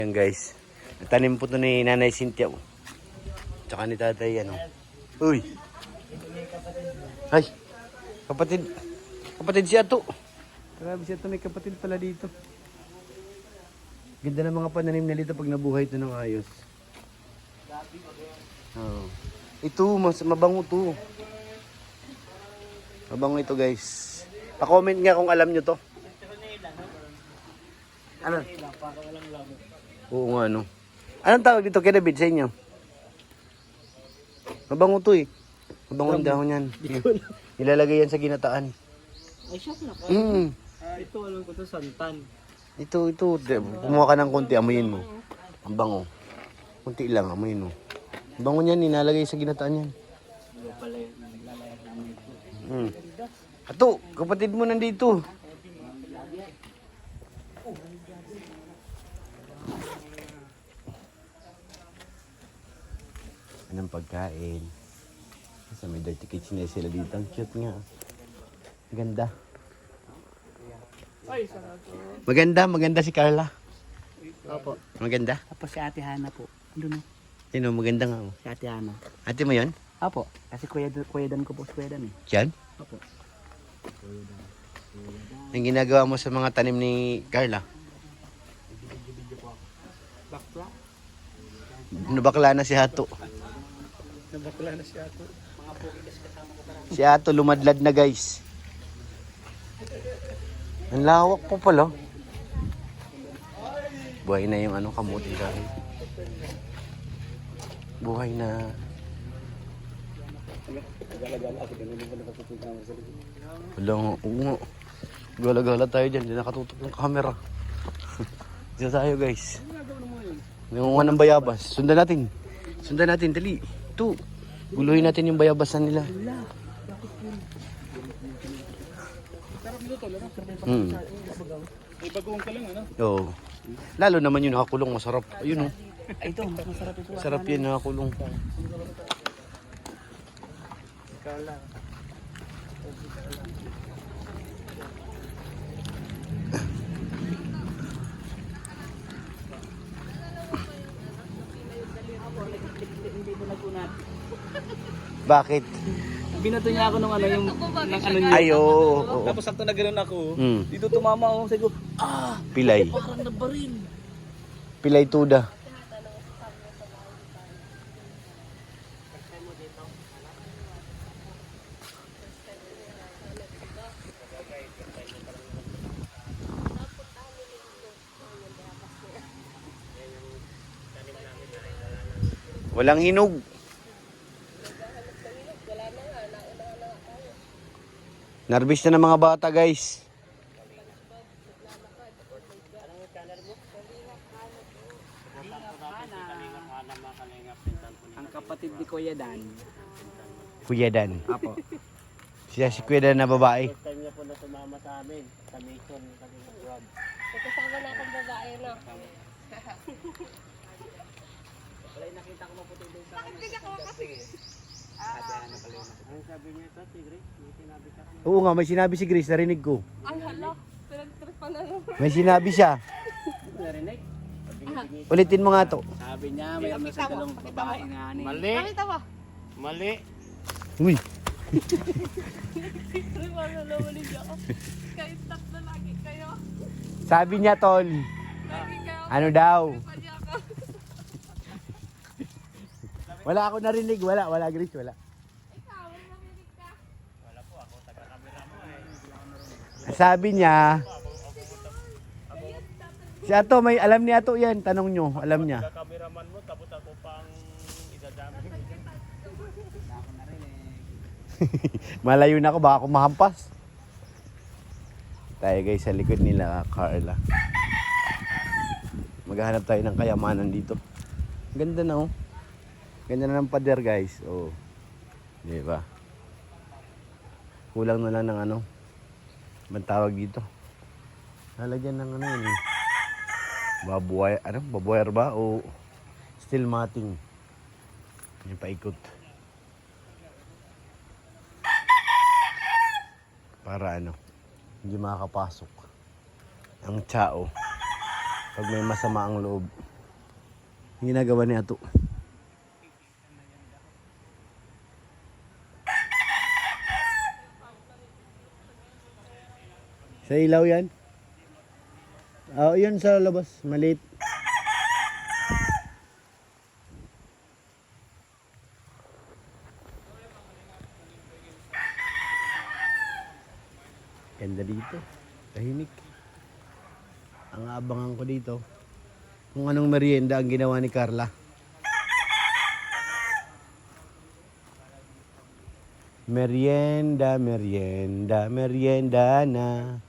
Ayan guys, natanim po ito ni Nanay Cynthia. Tsaka ni Tatay ano. Uy! Ay! Kapatid si Ato. Grabe si Ato, may kapatid pala dito. Ganda ng mga pananim na dito pag nabuhay ito ng ayos. Oh. Ito, mabango to. Mabango ito guys. Pa-comment nga kung alam nyo to. Ano? Oo nga no. Anong tawag dito kay David sa inyo? Mabango to eh. Mabango ang dahon yan. Nilalagay yan sa ginataan. Ay, shop na ka. Ito, alam ko to, santan. Ito. Kumuha ka ng konti, amuyin mo. Ang bango. Konti lang, amuyin mo. Ang bango niyan, nilalagay sa ginataan yan. Ano pala yun, naglalayas namin ito. Ato, kapatid mo nandito. Anong pagkain? Sa may dirty kitchen na sila dito. Ang cute nga. Maganda. Maganda si Carla. Opo. Maganda. Tapos si Ate Hana po. Ano no? Sino, maganda nga. Oh. Si Ate Hana. Ate mo yun? Opo. Kasi kuya Dan ko po. Kuya Dan eh. Yan? Opo. Ang ginagawa mo sa mga tanim ni Carla? Bakla? Nabakla na si Hato. Nabakla na si Ato. Si Ato lumadlad na guys. Ang lawak po pala. Buhay na yung ano, kamuti dahil. Buhay na. Wala nga, oo nga. Gala-gala tayo dyan, di nakatutok ng camera. Dito tayo guys. Nangunga ng bayabas. Sundan natin, dali. Ito. Guluhin natin yung bayabasan nila. May bagoong ka lang, ano? Oo. Lalo naman yung nakakulong, masarap. Ayun oh. Ay, ito, masarap ito. Sarap yan nakakulong. Carla. Bakit? Binato niya ako nung ano yung ano niya. Ay, oo. Tapos sakto na ganoon ako. Mm. Dito tumama ako. Sabi ko, Pilay. parang nabaril. Pilay tuda. Walang hinog. Narbis na ng mga bata guys. Ang kapatid ni Kuya Dan. Kuya Dan. Apo. Siya si Kuya Dan na babae. First time niya po na tumama sa amin. Sa mission. Kasama na akong babae, no? Wala yung nakita ko maputi doon sa Bakit bigyan ko kasi? Ate Ana pala yun. Ang sabi niya ito, si Grace, may sinabi ka. Oo nga, may sinabi si Grace, narinig ko. Ang hala, pinagtripan na naman. May sinabi siya. Narinig? Ulitin mo nga to. Sabi niya, mayroon na sa dalawang babae nga ni. Mali. Nakita ba? Mali. Uy, Tripan na naman ako. Kahit tatlo lagi kayo. sabi niya tol. Lagi kayo. Ano daw? Tripan niya ako. Wala ako narinig, wala Grace, wala. Ikaw, naminig ka. Sabi niya, si Ato, may alam ni Ato yan, tanong nyo, alam niya. Kameraman mo, tapos ako pang idadami. Malayo na ako, baka ako mahampas. Tayo guys sa likod nila, Carla. Maghahanap tayo ng kayamanan dito. Ganda na oh. Ganda na ng pader guys. Oh. Di ba? Kulang na lang ng ano. Anong tawag dito? Lalagyan ng ano yun. Babuwire ba? O steel matting. Yung paikot. Para ano, hindi makakapasok ang tao pag may masama ang loob. Yung ginagawa ni Ato. Sa ilaw yan? Oo, yun sa labas. Maliit. Ganda dito. Tahimik. Ang abangan ko dito, kung anong merienda ang ginawa ni Carla. Merienda, merienda, merienda na.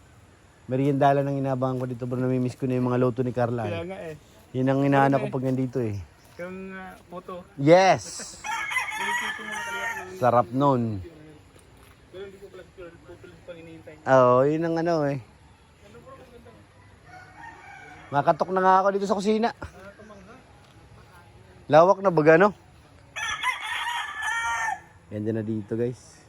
Meriendala nang inabangan ko dito, bro. Namimiss ko na yung mga luto ni Carla. Kaya nga eh. Yun ang inahanap ko pag nandito eh. Yung photo. Yes! Sarap nun. Pero hindi ko pala photo pang hinihintay. Oo, yun ang ano eh. Makatok na nga ako dito sa kusina. Lawak na baga, no? Ganda na dito, guys.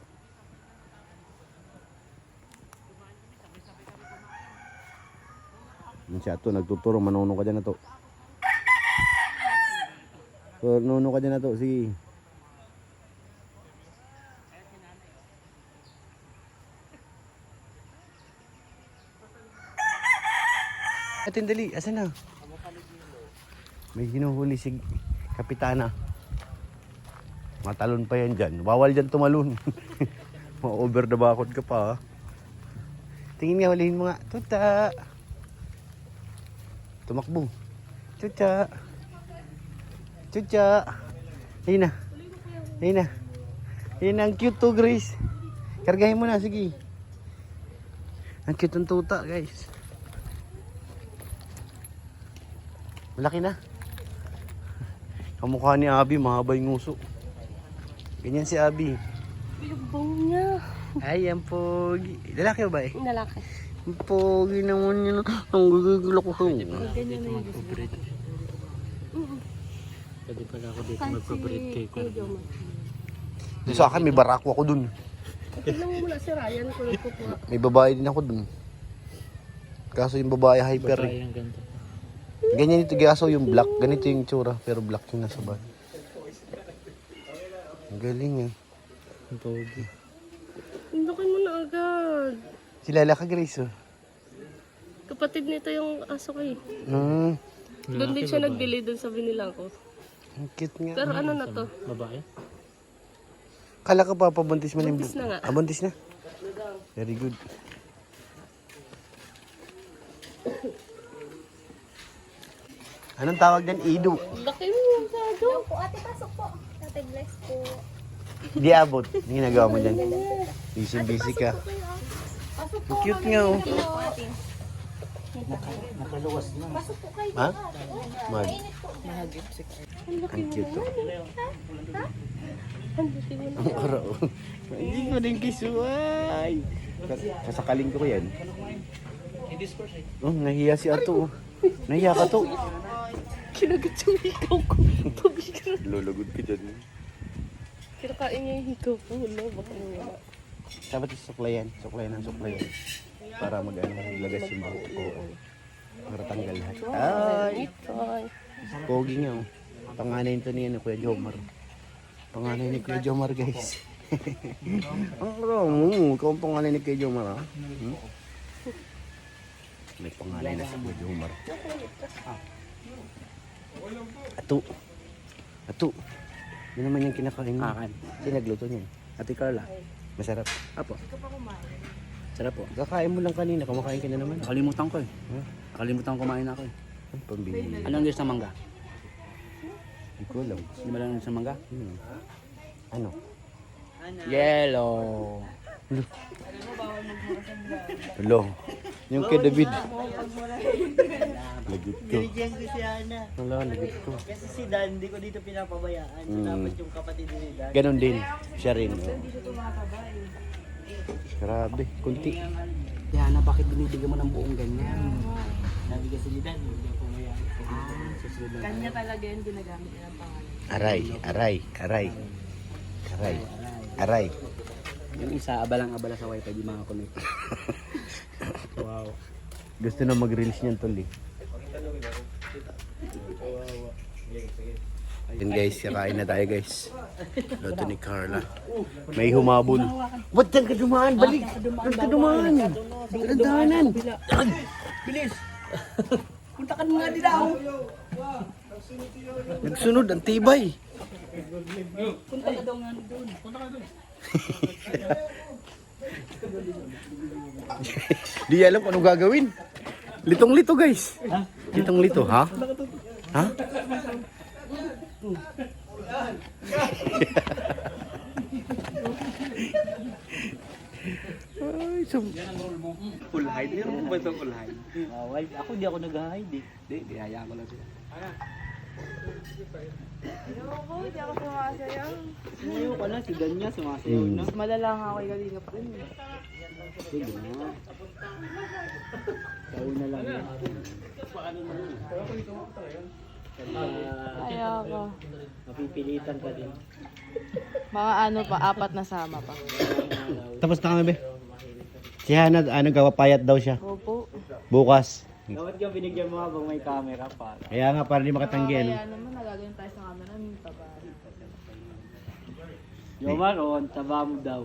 Yan siya to, nagtuturo. Manunong ka dyan na to. Manunong ka dyan na to. Sige. Atin dali, asan na? May hinuhuli si Kapitana. Matalon pa yan dyan. Bawal dyan tumalon. Ma-over the bakod ka pa. Tingin nga, hulihin mo nga. Tuta! Tumakbo. Tuta! Tuta! Ayun na. Ayun na. Ayun na, ang cute to, Grace. Kargahin mo na, sige. Ang cute ng tuta, guys. Malaki na. Kamukha ni Abby, mahaba yung nguso. Ganyan si Abby. Yung bong niya. Ay, ang pogi. Lalaki ba eh? Lalaki. Ang pogi naman yun. Ang gagagala ko. Ganyan na yung gusto. Pwede pala ako dito Mag-favorite cake. Sa akin, may barako ako dun. Tignan mo muna si Ryan kung nagkukuha. May babae din ako dun. Kaso yung babae hyper eh. ang ganda. Ganyan ito, kaso yung black. Ganito yung tsura, pero black yung nasa bahay. Ang galing eh. Ang pogi. Hindukin mo na agad. Si Lala ka, Grace oh. Kapatid nito yung aso ko eh. Hmm. Doon din siya nagbili doon sa binilang ko. Ang cute nga. Pero ano na to? Babae? Kala ka pa pabuntis mo na yung Buntis na nga. Ah, buntis na? Very good. Anong tawag din? Idu. Laki mo yung sado. Po, ate, pasok po. Ate, bless po. Hindi abot. Ang ginagawa mo dyan. Busy ka. Pasok po. Ang cute nga oh. Pasok po kayo. Ha? Mag. Ang cute oh. Ang laki mo na. Ang karo. Hindi ko din kisuay. Kasakaling ko yan. Oh, nahiya si Ato. Nahiya ka to. Kinagat yung hikaw ko. Pabigan. Lulugod ka dyan. Kinakain niya yung hikaw ko. Wala, baka nawala. Dapat suklayan. Suklayan ang suklayan. Para maglagas yung buhok ko. Para tanggal lahat. Ay! Ay. Pogi nga oh. Panganay nito ni Kuya Jomar. Panganay ni Kuya Jomar guys. Ang mo. Ikaw ang panganay ni Kuya Jomar ha? Hmm? May panganay na si Kuya Jomar. Ato. Ato. Yun naman yung kinakain mo. Akan. Sinagluto niya. Ate Carla. Masarap. Apo. Sarap po. Kakain mo lang kanina. Kumakain ka na naman. Nakalimutan ko eh. Huh? Nakalimutan kumain ako eh. Ang pambili. Anong list ng mangga? Hindi ko alam. Hindi ba lang list ng mangga? Ano? Yellow. Hello. Yung kay David. Lagit ko. Binigyan ko si Ana. Wala, lagit ko. Kasi si Dan, hindi ko dito pinapabayaan. So, dapat yung kapatid ni Dan. Ganon din. Siya rin. Oh. Grabe. Kunti. Diana, bakit binibigyan mo ng buong ganyan? Sabi kasi ni Dan, hindi ako pabayaan. Susunod na. Kanya talaga yung ginagamit niya ng pangalan. Aray, aray, aray. Aray, aray. Yung isa, abalang-abala sa wifi, di makakonect. Wow. Gusto na mag-reels niyan tol eh. Yun guys, kakain na tayo guys. Luto ni Carla. May humabol. Ba't dyan ka dumaan? Balik! Ba't ka dumaan? Dahan-dahanan. Bilis! Punta ka nga nila ako. Nagsunod, ang tibay. Punta ka daw nga doon. Punta ka doon. Di alam kung anong gagawin. Litong-lito guys. Litong-lito, ha? Ha? Ay, Full hide. Meron mo ba itong full hide? Ako di ako nag-hide eh. Hindi, hayaan ko lang sila. Ayoko, hindi ako sumasayaw. Ngayon ka na, si Ganya sumasayaw na. Mas malala nga ako kay Galinga pa rin. Sige na. Sayo na lang yan. Ayoko. Mapipilitan ka din. Mga ano pa, 4 na sama pa. Tapos na kami, be. Si Hana, gawapayat daw siya. Opo. Bukas. Dapat ka binigyan mo habang may camera pa. Kaya nga, para di makatanggi, ano? Kaya naman, nagagawin tayo sa camera. Ang taba. Yomaron, taba mo daw.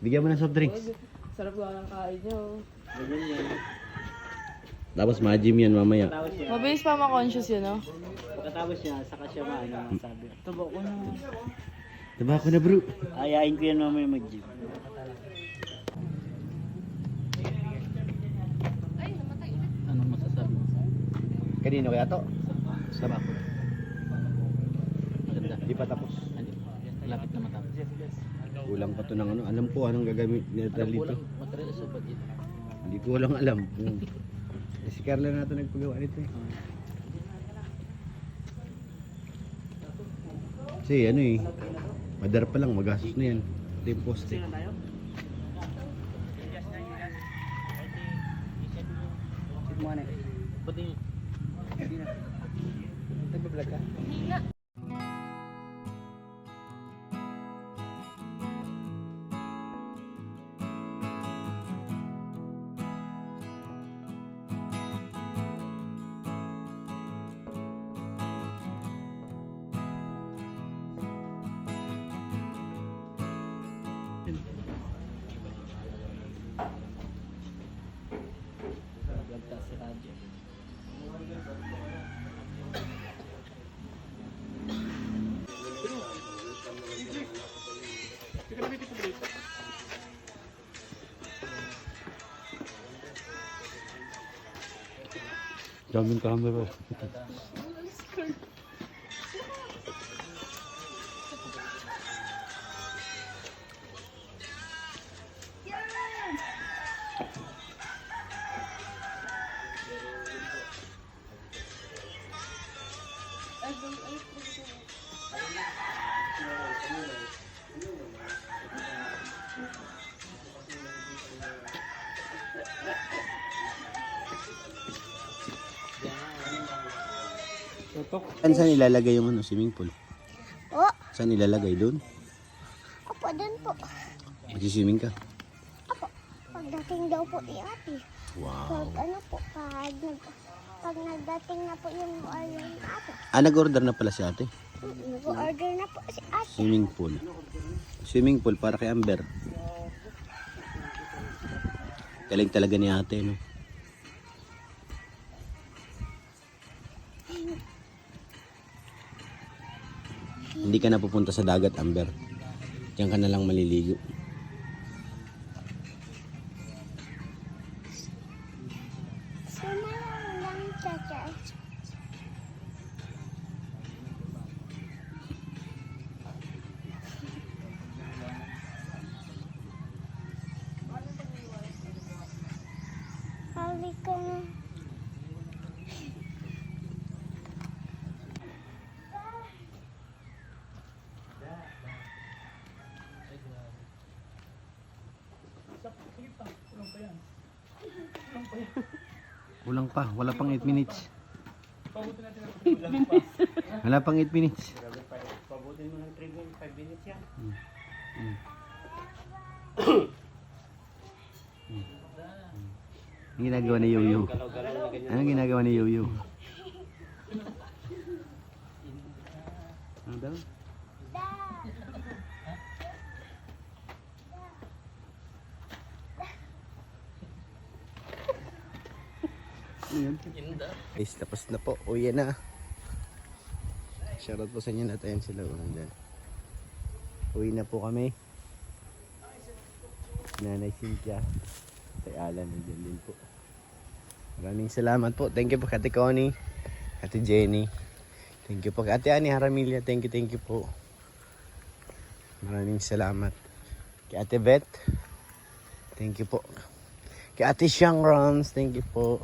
Bigyan mo ng soft drinks. Sarap ko ng kain nyo. Ganyan yan. Tapos ma-gym yan mamaya. Pagkatapos niya, Mabilis pa ma-conscious yun, no? pagkatapos niya, saka siya masabi. Taba ko na. Diba ako na, bro? Ayain ko yan mamaya mag-gym. Anong masasabi mo? Kanino kaya to? Sarap. Maganda. Di pa tapos. Lapit na matapos. Kulang pa to ng ano. Alam ko anong gagamit nila dito. Material sa budget. Hindi ko lang alam. Si Carla na ito nagpagawa nito eh. Kasi ano eh. Madar pa lang, magastos na yan. Ito yung poste. Sit mo na. Pati yun. Hindi na. Nagbablog ka? Nagta si Radyo. Daming camera. Saan ilalagay yung ano, swimming pool? Po. Saan ilalagay doon? Opo, doon po. Magsiswimming ka? Opo. Pagdating daw po ni ate. Wow. Pag ano po, pag nagdating na po yung order ni ate. Nag-order na pala si ate. Nag-order na po si ate. Swimming pool. Swimming pool para kay Amber. Galing talaga ni ate, no? Hindi ka na pupunta sa dagat, Amber. Diyan ka na lang maliligo. Sumayaw lang, Chacha. Halika na. Kulang pa. Wala pang 8 minutes. Wala pang 8 minutes. Pabutin mo ng 5 minutes yan. Ang ginagawa ni Yoyo? Anong ginagawa ni Yoyo? Ano daw? Guys, tapos na po. Uwi na. Shoutout po sa inyo, natayan sila. Dyan. Uwi na po kami. Nanay Cynthia. Tay Alan, nandiyan din po. Maraming salamat po. Thank you po Ate Connie, Ate Jenny. Thank you po Ate Ani Haramilya. Thank you po. Maraming salamat. Kay Ate Beth. Thank you po. Kay Ate Shang Rams. Thank you po.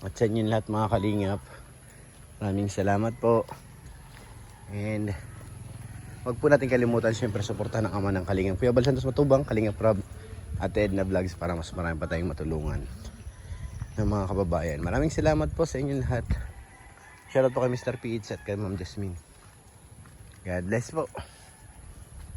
At sa inyo lahat mga kalingap. Maraming salamat po. And wag po natin kalimutan syempre suportahan ang ama ng Kalingap Kuya Bal Santos Matubang, Kalingap Rob, Ate Edna Vlogs para mas marami pa tayong matulungan ng mga kababayan. Maraming salamat po sa inyo lahat. Shoutout po kay Mr. PH at kay Ma'am Jasmine. God bless po.